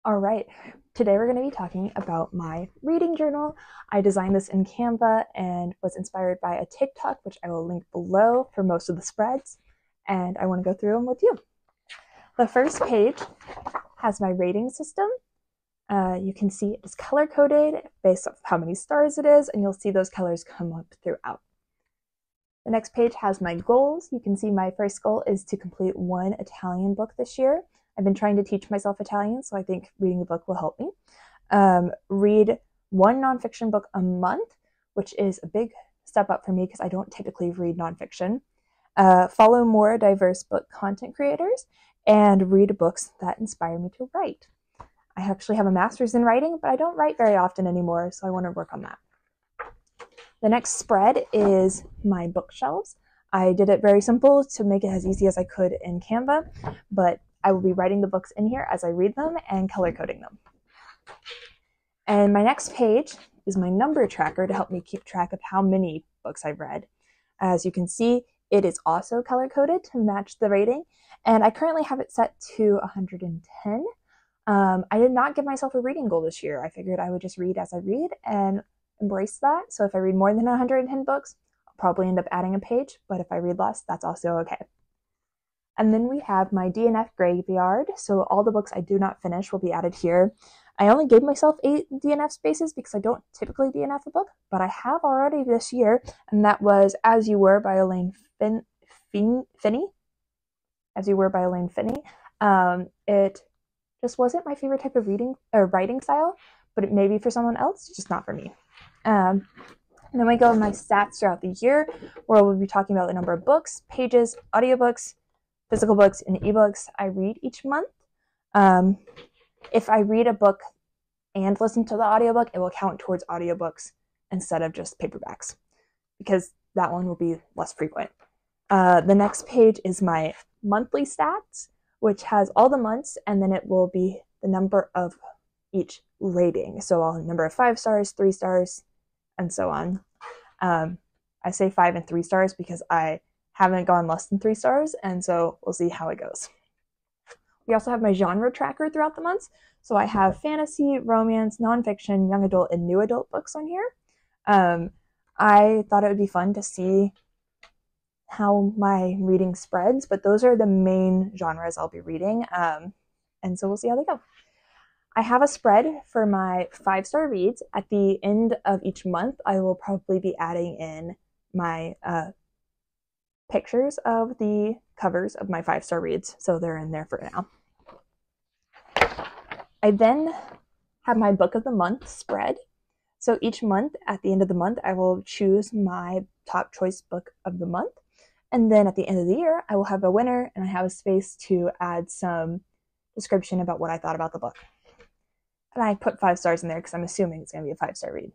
All right, today we're going to be talking about my reading journal. I designed this in Canva and was inspired by a TikTok, which I will link below for most of the spreads, and I want to go through them with you. The first page has my rating system. You can see it's color-coded based off how many stars it is, and you'll see those colors come up throughout. The next page has my goals. You can see my first goal is to complete one Italian book this year. I've been trying to teach myself Italian, so I think reading a book will help me. Read one nonfiction book a month, which is a big step up for me because I don't typically read nonfiction. Follow more diverse book content creators and read books that inspire me to write. I actually have a master's in writing, but I don't write very often anymore, so I want to work on that. The next spread is my bookshelves. I did it very simple to make it as easy as I could in Canva, but I will be writing the books in here as I read them and color coding them. And my next page is my number tracker to help me keep track of how many books I've read. As you can see, it is also color coded to match the rating, and I currently have it set to 110. I did not give myself a reading goal this year. I figured I would just read as I read and embrace that. So if I read more than 110 books, I'll probably end up adding a page, but if I read less, that's also okay. And then we have my DNF graveyard. So all the books I do not finish will be added here. I only gave myself 8 DNF spaces because I don't typically DNF a book, but I have already this year, and that was As You Were by Elaine Finney. As You Were by Elaine Finney. It just wasn't my favorite type of reading or writing style, but it may be for someone else, just not for me. And then we go with my stats throughout the year, where we'll be talking about the number of books, pages, audiobooks, physical books, and ebooks I read each month. If I read a book and listen to the audiobook, it will count towards audiobooks instead of just paperbacks, because that one will be less frequent. The next page is my monthly stats, which has all the months, and then it will be the number of each rating. So a number of 5 stars, 3 stars, and so on. I say 5 and 3 stars because I haven't gone less than 3 stars, and so we'll see how it goes. We also have my genre tracker throughout the months. So I have fantasy, romance, nonfiction, young adult, and new adult books on here. I thought it would be fun to see how my reading spreads, but those are the main genres I'll be reading, and so we'll see how they go. I have a spread for my 5-star reads. At the end of each month, I will probably be adding in my pictures of the covers of my 5-star reads, so they're in there for now. I then have my book of the month spread. So each month, at the end of the month, I will choose my top choice book of the month. And then at the end of the year, I will have a winner, and I have a space to add some description about what I thought about the book. And I put 5 stars in there because I'm assuming it's going to be a 5-star read.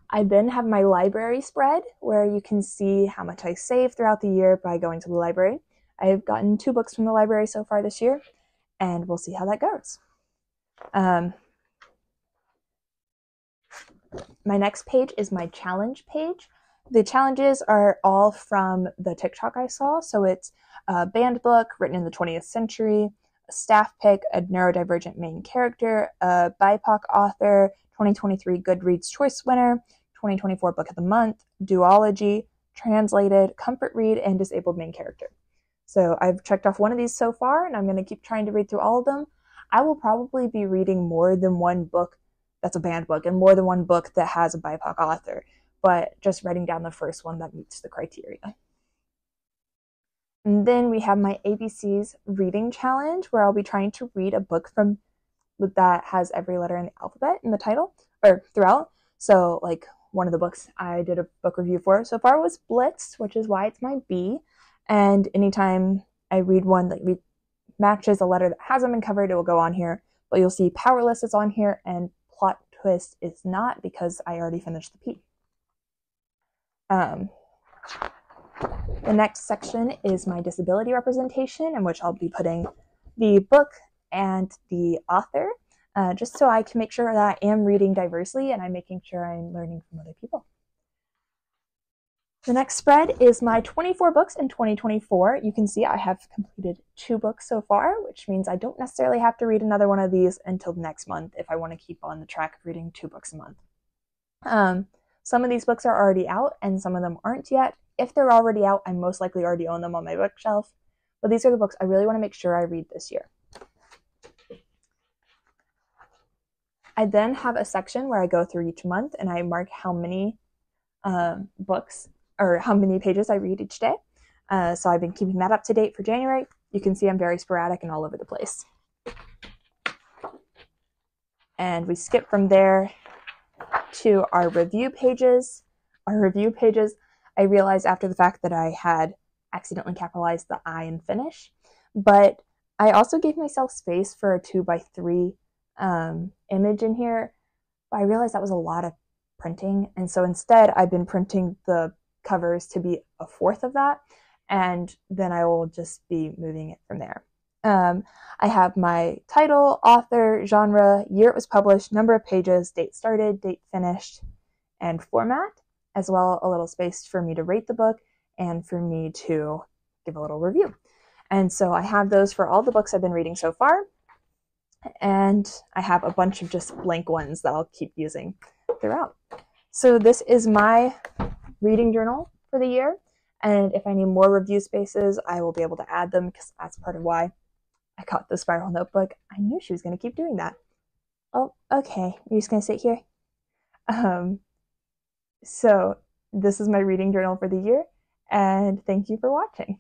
I then have my library spread, where you can see how much I save throughout the year by going to the library. I have gotten 2 books from the library so far this year, and we'll see how that goes. My next page is my challenge page. The challenges are all from the TikTok I saw. So it's a banned book written in the 20th century, a staff pick, a neurodivergent main character, a BIPOC author, 2023 Goodreads Choice winner, 2024 Book of the Month, duology, translated, comfort read, and disabled main character. So I've checked off one of these so far, and I'm going to keep trying to read through all of them. I will probably be reading more than one book that's a banned book and more than one book that has a BIPOC author, but just writing down the first one that meets the criteria. And then we have my ABCs reading challenge, where I'll be trying to read a book from that has every letter in the alphabet in the title or throughout. So like one of the books I did a book review for so far was Blitz, which is why it's my B. And anytime I read one that matches a letter that hasn't been covered, it will go on here. But you'll see Powerless is on here and Plot Twist is not, because I already finished the P. The next section is my disability representation, in which I'll be putting the book and the author, just so I can make sure that I am reading diversely and I'm making sure I'm learning from other people. The next spread is my 24 books in 2024. You can see I have completed 2 books so far, which means I don't necessarily have to read another one of these until next month if I want to keep on the track of reading 2 books a month. Some of these books are already out and some of them aren't yet. If they're already out, I most likely already own them on my bookshelf. But these are the books I really want to make sure I read this year. I then have a section where I go through each month and I mark how many books or how many pages I read each day. So I've been keeping that up to date for January. You can see I'm very sporadic and all over the place. And we skip from there to our review pages. Our review pages, I realized after the fact that I had accidentally capitalized the I in finish, but I also gave myself space for a 2x3 image in here, but I realized that was a lot of printing, and so instead I've been printing the covers to be a fourth of that, and then I will just be moving it from there. I have my title, author, genre, year it was published, number of pages, date started, date finished, and format, as well a little space for me to rate the book and for me to give a little review. And so I have those for all the books I've been reading so far, and I have a bunch of just blank ones that I'll keep using throughout. So this is my reading journal for the year, and if I need more review spaces, I will be able to add them because that's part of why I got the spiral notebook. I knew she was going to keep doing that. Oh, okay. You're just going to sit here? So this is my reading journal for the year, and thank you for watching.